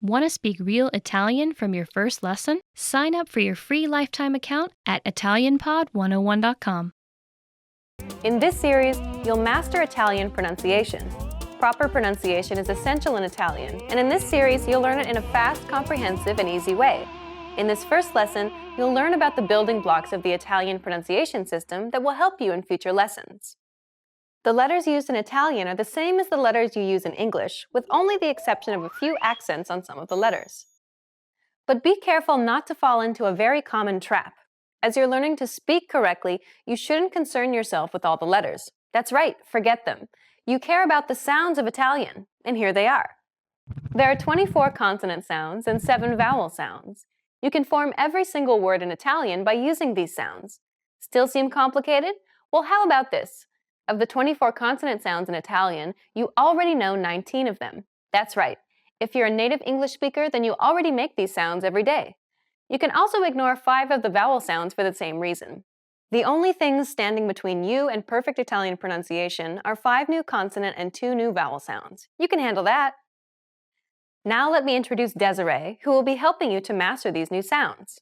Want to speak real Italian from your first lesson? Sign up for your free lifetime account at ItalianPod101.com. In this series, you'll master Italian pronunciation. Proper pronunciation is essential in Italian, and in this series, you'll learn it in a fast, comprehensive, and easy way. In this first lesson, you'll learn about the building blocks of the Italian pronunciation system that will help you in future lessons. The letters used in Italian are the same as the letters you use in English, with only the exception of a few accents on some of the letters. But be careful not to fall into a very common trap. As you're learning to speak correctly, you shouldn't concern yourself with all the letters. That's right, forget them. You care about the sounds of Italian, and here they are. There are 24 consonant sounds and 7 vowel sounds. You can form every single word in Italian by using these sounds. Still seem complicated? Well, how about this? Of the 24 consonant sounds in Italian, you already know 19 of them. That's right. If you're a native English speaker, then you already make these sounds every day. You can also ignore 5 of the vowel sounds for the same reason. The only things standing between you and perfect Italian pronunciation are 5 new consonant and 2 new vowel sounds. You can handle that. Now let me introduce Desiree, who will be helping you to master these new sounds.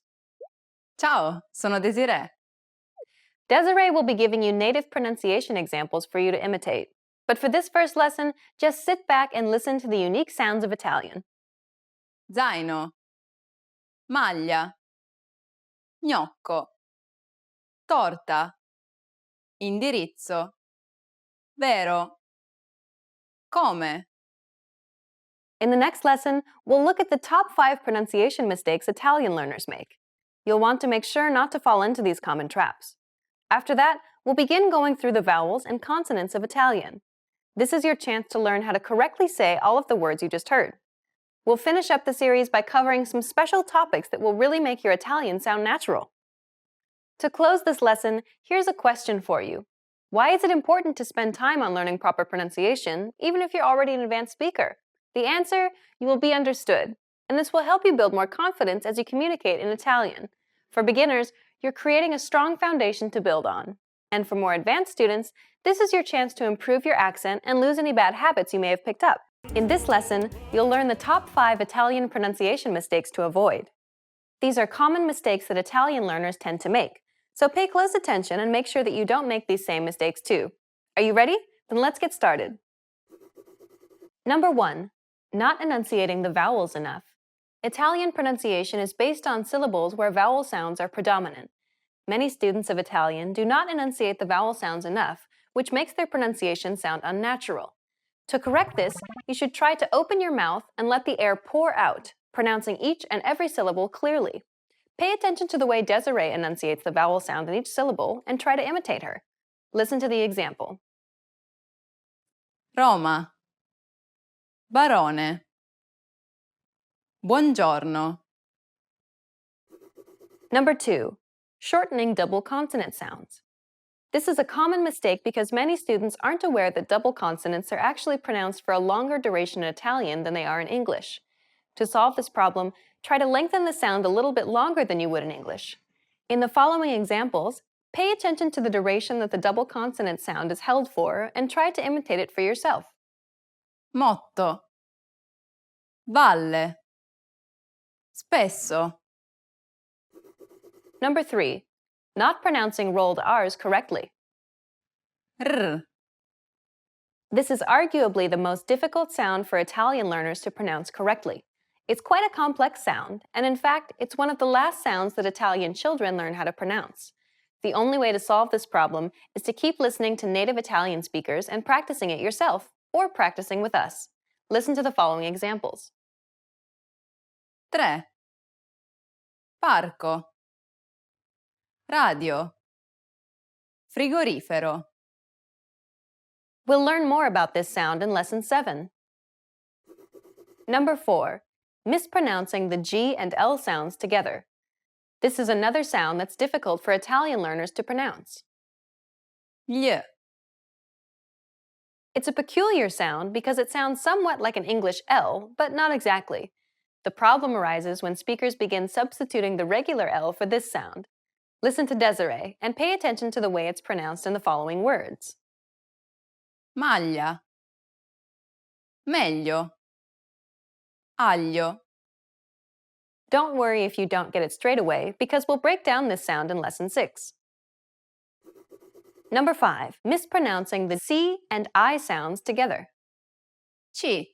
Ciao, sono Desiree. Desiree will be giving you native pronunciation examples for you to imitate. But for this first lesson, just sit back and listen to the unique sounds of Italian. Zaino, maglia, gnocco, torta, indirizzo, vero, come. In the next lesson, we'll look at the top 5 pronunciation mistakes Italian learners make. You'll want to make sure not to fall into these common traps. After that, we'll begin going through the vowels and consonants of Italian. This is your chance to learn how to correctly say all of the words you just heard. We'll finish up the series by covering some special topics that will really make your Italian sound natural. To close this lesson, here's a question for you. Why is it important to spend time on learning proper pronunciation, even if you're already an advanced speaker? The answer, you will be understood, and this will help you build more confidence as you communicate in Italian. For beginners, you're creating a strong foundation to build on. And for more advanced students, this is your chance to improve your accent and lose any bad habits you may have picked up. In this lesson, you'll learn the top 5 Italian pronunciation mistakes to avoid. These are common mistakes that Italian learners tend to make, so pay close attention and make sure that you don't make these same mistakes too. Are you ready? Then let's get started. Number 1. Not enunciating the vowels enough. Italian pronunciation is based on syllables where vowel sounds are predominant. Many students of Italian do not enunciate the vowel sounds enough, which makes their pronunciation sound unnatural. To correct this, you should try to open your mouth and let the air pour out, pronouncing each and every syllable clearly. Pay attention to the way Desiree enunciates the vowel sound in each syllable and try to imitate her. Listen to the example. Roma, barone, buongiorno. Number 2. Shortening double consonant sounds. This is a common mistake because many students aren't aware that double consonants are actually pronounced for a longer duration in Italian than they are in English. To solve this problem, try to lengthen the sound a little bit longer than you would in English. In the following examples, pay attention to the duration that the double consonant sound is held for and try to imitate it for yourself. Motto, valle, spesso. Number 3. Not pronouncing rolled R's correctly. R, This is arguably the most difficult sound for Italian learners to pronounce correctly. It's quite a complex sound, and in fact, it's one of the last sounds that Italian children learn how to pronounce. The only way to solve this problem is to keep listening to native Italian speakers and practicing it yourself, or practicing with us. Listen to the following examples. 3. Parco, radio, frigorifero. We'll learn more about this sound in Lesson 7. Number 4. Mispronouncing the G and L sounds together. This is another sound that's difficult for Italian learners to pronounce. Gli, It's a peculiar sound because it sounds somewhat like an English L, but not exactly. The problem arises when speakers begin substituting the regular L for this sound. Listen to Desiree and pay attention to the way it's pronounced in the following words. maglia, meglio, aglio, Don't worry if you don't get it straight away, because we'll break down this sound in Lesson 6. Number 5. Mispronouncing the C and I sounds together. C,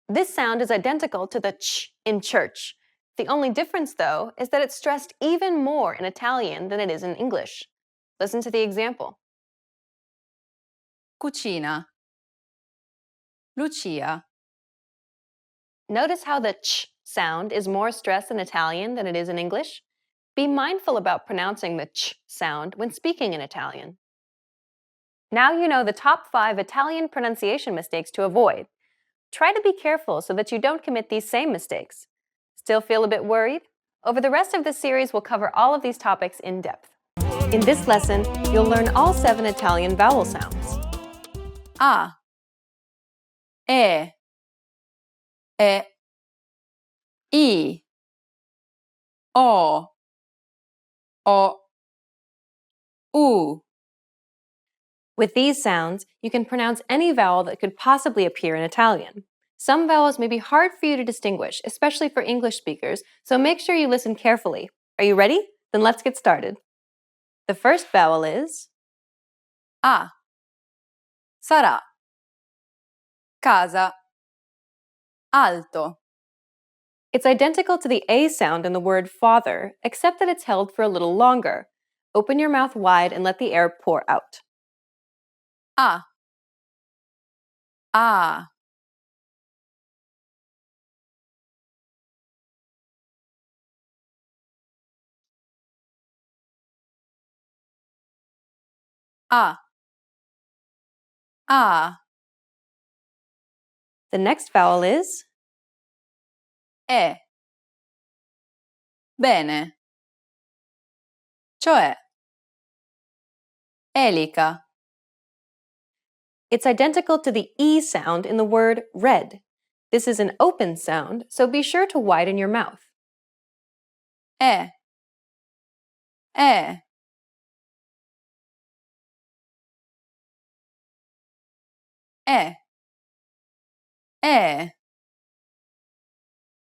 This sound is identical to the ch in church. The only difference, though, is that it's stressed even more in Italian than it is in English. Listen to the example. cucina, Lucia, Notice how the ch sound is more stressed in Italian than it is in English? Be mindful about pronouncing the ch sound when speaking in Italian. Now you know the top 5 Italian pronunciation mistakes to avoid. Try to be careful so that you don't commit these same mistakes. Still feel a bit worried? Over the rest of this series, we'll cover all of these topics in depth. In this lesson, you'll learn all 7 Italian vowel sounds. A, E, I, O, U. With these sounds, you can pronounce any vowel that could possibly appear in Italian. Some vowels may be hard for you to distinguish, especially for English speakers, so make sure you listen carefully. Are you ready? Then let's get started. The first vowel is A, sarà, casa, alto, It's identical to the A sound in the word father, except that it's held for a little longer. Open your mouth wide and let the air pour out. A, A, A, A, The next vowel is E. Bene, cioè, elica, It's identical to the E sound in the word red. This is an open sound, so be sure to widen your mouth. E, E, E, E,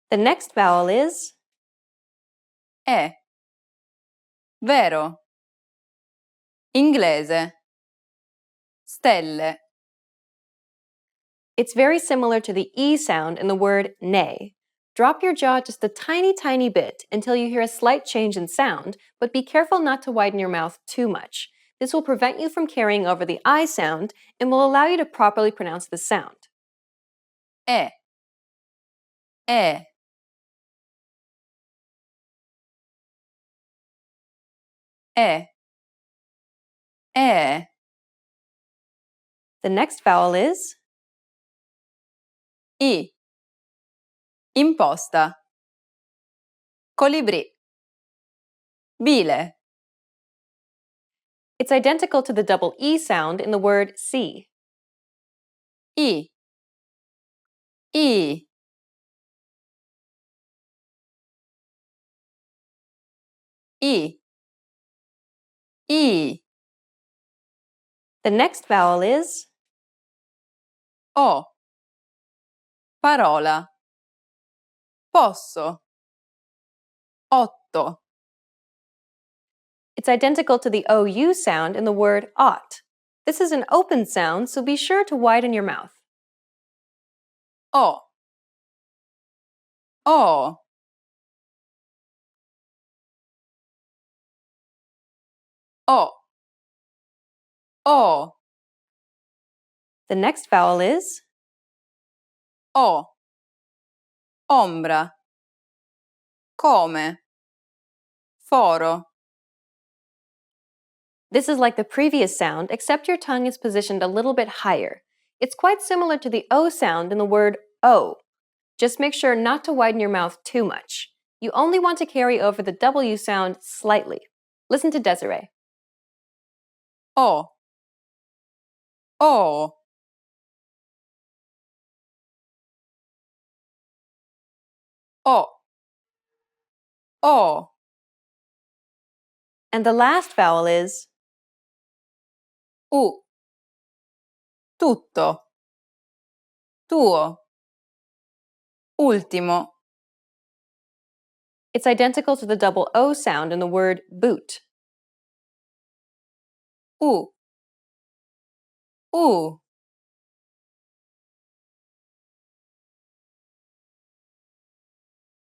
The next vowel is E. Vero, inglese, stelle, It's very similar to the E sound in the word nay. Drop your jaw just a tiny bit until you hear a slight change in sound, but be careful not to widen your mouth too much. This will prevent you from carrying over the I sound and will allow you to properly pronounce the sound. E, E, E, E. The next vowel is I, imposta, colibrì, bile, It's identical to the double E sound in the word see. I, I, I, I, The next vowel is O, parola, posso, otto, It's identical to the OU sound in the word ought. This is an open sound, so be sure to widen your mouth. O, O, O, O, The next vowel is O, ombra, come, foro, This is like the previous sound, except your tongue is positioned a little bit higher. It's quite similar to the O sound in the word O. Just make sure not to widen your mouth too much. You only want to carry over the W sound slightly. Listen to Desiree. O, O, O, O, And the last vowel is U, tutto, tuo, ultimo, It's identical to the double O sound in the word boot. U. U.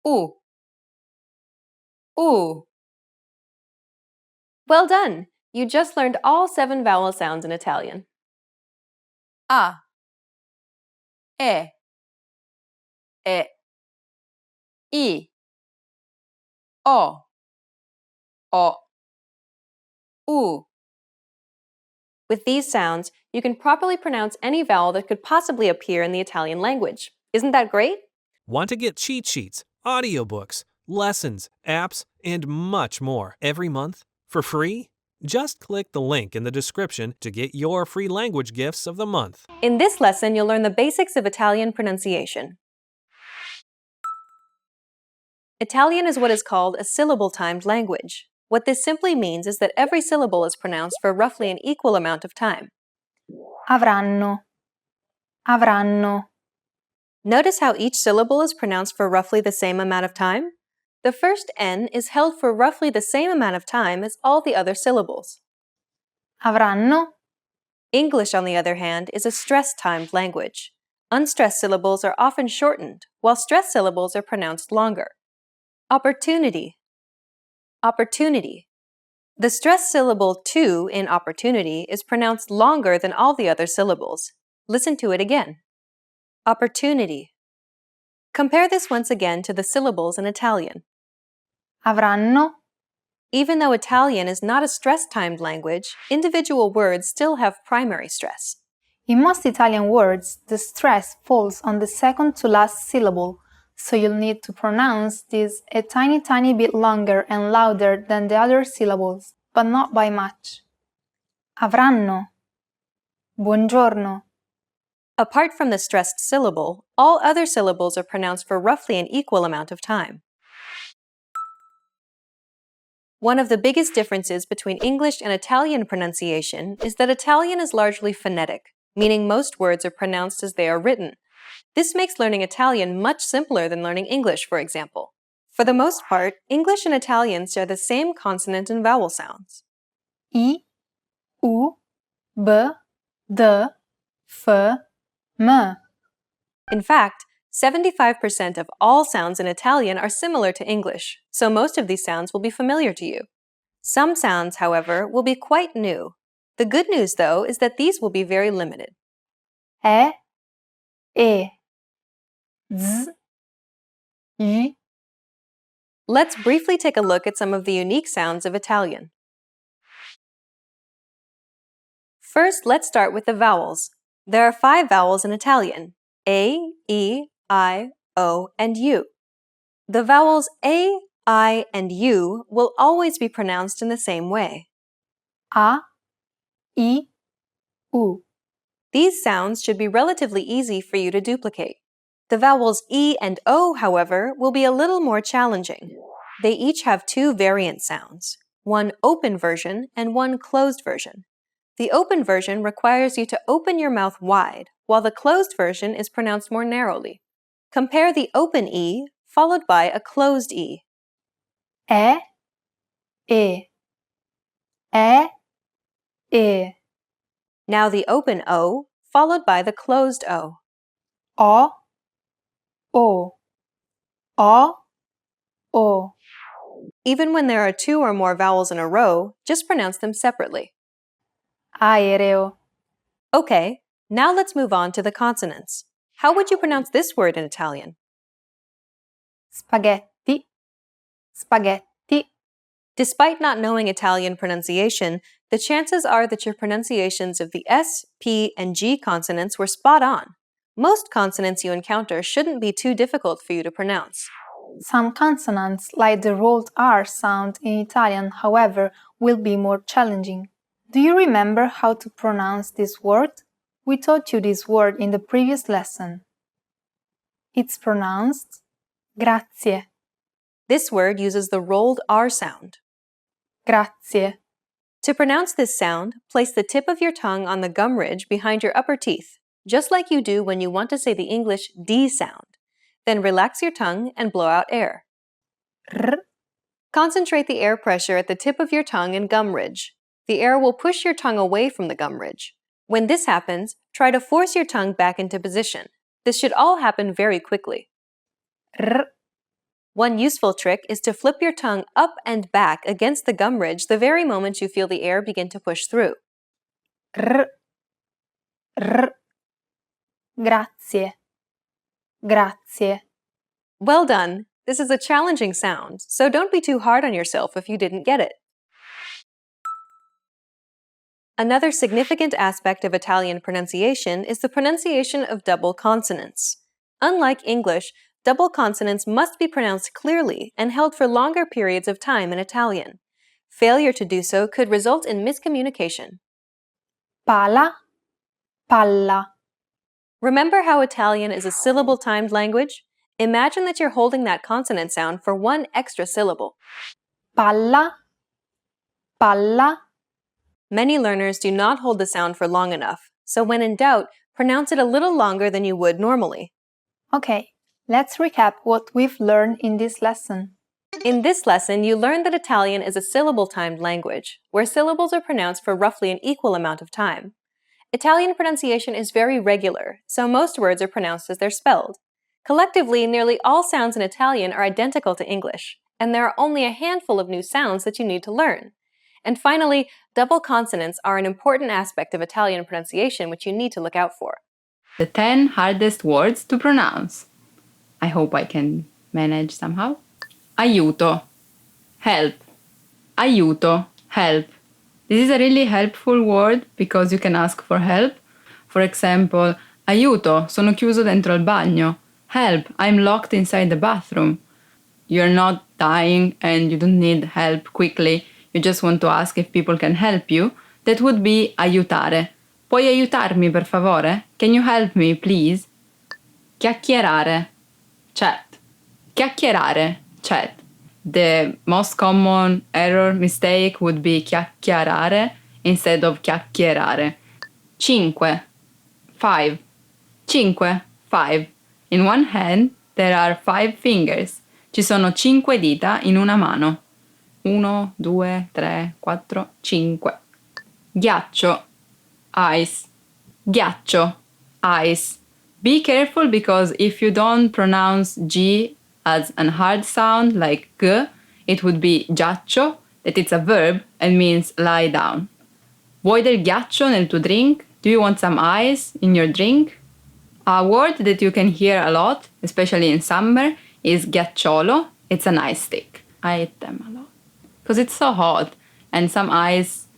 U. U. Well done! You just learned all 7 vowel sounds in Italian. A. E. E. I. O. O. U. With these sounds, you can properly pronounce any vowel that could possibly appear in the Italian language. Isn't that great? Want to get cheat sheets, audiobooks, lessons, apps, and much more every month for free? Just click the link in the description to get your free language gifts of the month. In this lesson, you'll learn the basics of Italian pronunciation. Italian is what is called a syllable-timed language. What this simply means is that every syllable is pronounced for roughly an equal amount of time. Avranno, avranno, Notice how each syllable is pronounced for roughly the same amount of time? The first N is held for roughly the same amount of time as all the other syllables. avranno, English, on the other hand, is a stress-timed language. Unstressed syllables are often shortened, while stressed syllables are pronounced longer. Opportunity. Opportunity. The stressed syllable to in opportunity is pronounced longer than all the other syllables. Listen to it again. Opportunity. Compare this once again to the syllables in Italian. avranno, Even though Italian is not a stress-timed language, individual words still have primary stress. In most Italian words, the stress falls on the second to last syllable, so you'll need to pronounce this a tiny bit longer and louder than the other syllables, but not by much. Avranno, buongiorno. Apart from the stressed syllable, all other syllables are pronounced for roughly an equal amount of time. One of the biggest differences between English and Italian pronunciation is that Italian is largely phonetic, meaning most words are pronounced as they are written. This makes learning Italian much simpler than learning English, for example. For the most part, English and Italian share the same consonant and vowel sounds. I, U, B, D, F, M. In fact, 75% of all sounds in Italian are similar to English, so most of these sounds will be familiar to you. Some sounds, however, will be quite new. The good news, though, is that these will be very limited. E, Z, I. Let's briefly take a look at some of the unique sounds of Italian. First, let's start with the vowels. There are 5 vowels in Italian: A, E, I, O, and U. The vowels A, I, and U will always be pronounced in the same way. A, I, U. These sounds should be relatively easy for you to duplicate. The vowels E and O, however, will be a little more challenging. They each have 2 variant sounds, one open version and one closed version. The open version requires you to open your mouth wide, while the closed version is pronounced more narrowly. Compare the open E followed by a closed E. E, E. E, E. Now the open O followed by the closed O. O, O. O, O. Even when there are 2 or more vowels in a row, just pronounce them separately. Aereo. Okay, now let's move on to the consonants. How would you pronounce this word in Italian? Spaghetti, spaghetti. Despite not knowing Italian pronunciation, the chances are that your pronunciations of the S, P, and G consonants were spot on. Most consonants you encounter shouldn't be too difficult for you to pronounce. Some consonants, like the rolled R sound in Italian, however, will be more challenging. Do you remember how to pronounce this word? We taught you this word in the previous lesson. It's pronounced grazie, This word uses the rolled R sound. grazie. To pronounce this sound, place the tip of your tongue on the gum ridge behind your upper teeth, just like you do when you want to say the English D sound. Then relax your tongue and blow out air. R. Concentrate the air pressure at the tip of your tongue and gum ridge. The air will push your tongue away from the gum ridge. When this happens, try to force your tongue back into position. This should all happen very quickly. R. One useful trick is to flip your tongue up and back against the gum ridge the very moment you feel the air begin to push through. R. R. Grazie. Grazie. Well done! This is a challenging sound, so don't be too hard on yourself if you didn't get it. Another significant aspect of Italian pronunciation is the pronunciation of double consonants. Unlike English, double consonants must be pronounced clearly and held for longer periods of time in Italian. Failure to do so could result in miscommunication. Pala. Palla. Remember how Italian is a syllable-timed language? Imagine that you're holding that consonant sound for one extra syllable. Palla. Palla. Many learners do not hold the sound for long enough, so when in doubt, pronounce it a little longer than you would normally. Okay, let's recap what we've learned in this lesson. In this lesson, you learned that Italian is a syllable-timed language, where syllables are pronounced for roughly an equal amount of time. Italian pronunciation is very regular, so most words are pronounced as they're spelled. Collectively, nearly all sounds in Italian are identical to English, and there are only a handful of new sounds that you need to learn. And finally, double consonants are an important aspect of Italian pronunciation which you need to look out for. The 10 hardest words to pronounce. I hope I can manage somehow. Aiuto. Help. Aiuto. Help. This is a really helpful word because you can ask for help. For example, aiuto, sono chiuso dentro al bagno. Help, I'm locked inside the bathroom. You're not dying and you don't need help quickly. You just want to ask if people can help you. That would be aiutare. Puoi aiutarmi per favore? Can you help me, please? Chiacchierare. Chat. Chiacchierare. Chat. The most common error mistake would be chiacchierare instead of chiacchierare. Cinque. 5. Cinque. 5. In one hand, there are 5 fingers. Ci sono 5 dita in una mano. 1, 2, 3, 4, 5. Ghiaccio. Ice. Ghiaccio. Ice. Be careful because if you don't pronounce G as a hard sound like G, it would be ghiaccio, that it's a verb and means lie down. Vuoi del ghiaccio nel tuo drink? Do you want some ice in your drink? A word that you can hear a lot, especially in summer, is ghiacciolo. It's an ice stick. I eat them a lot because it's so hot, and some ice,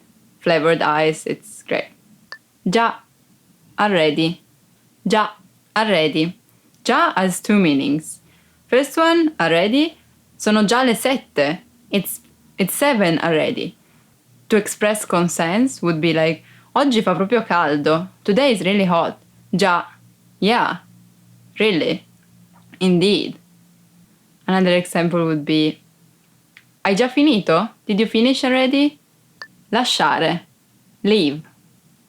flavored ice, it's great. Già, already. Già, already. Già has 2 meanings. First one, already, sono già le 7. It's 7 already. To express consent would be like, oggi fa proprio caldo. Today is really hot. Già. Yeah. Really. Indeed. Another example would be, hai già finito? Did you finish already? Lasciare. Leave.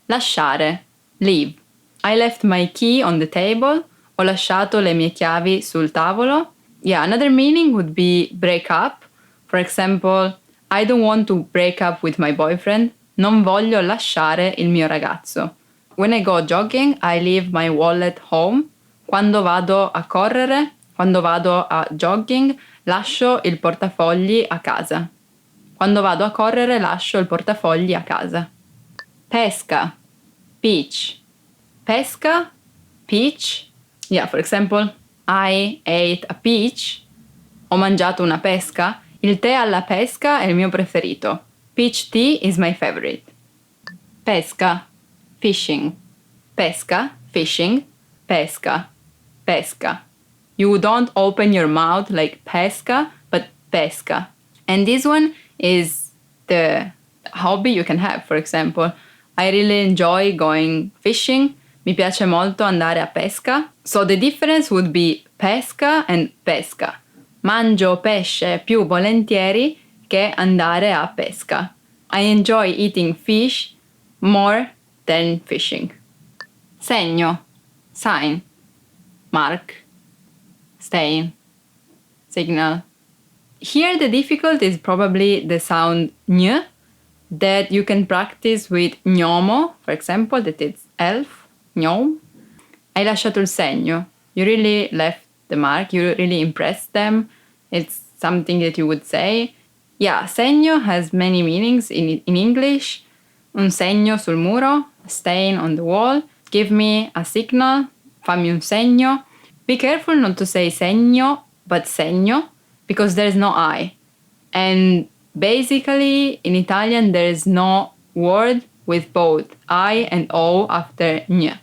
Lasciare. Leave. I left my key on the table. Ho lasciato le mie chiavi sul tavolo. Yeah, another meaning would be break up. For example, I don't want to break up with my boyfriend. Non voglio lasciare il mio ragazzo. When I go jogging, I leave my wallet home. Quando vado a correre, quando vado a jogging, lascio il portafogli a casa. Quando vado a correre, lascio il portafogli a casa. Pesca. Beach. Pesca. Peach. Yeah, for example, I ate a peach. Ho mangiato una pesca. Il tè alla pesca è il mio preferito. Peach tea is my favorite. Pesca. Fishing. Pesca. Fishing. Pesca. Pesca. You don't open your mouth like pesca, but pesca. And this one is the hobby you can have. For example, I really enjoy going fishing. Mi piace molto andare a pesca. So the difference would be pesca and pesca. Mangio pesce più volentieri che andare a pesca. I enjoy eating fish more than fishing. Segno. Sign. Mark. Stain. Signal. Here the difficulty is probably the sound ñ, that you can practice with gnomo, for example, that it's elf, gnome. Hai lasciato il segno. You really left the mark, you really impressed them. It's something that you would say. Yeah, segno has many meanings in English. Un segno sul muro, a stain on the wall. Give me a signal, fammi un segno. Be careful not to say segno, but segno, because there's no I. And basically, in Italian, there is no word with both I and O after ñ.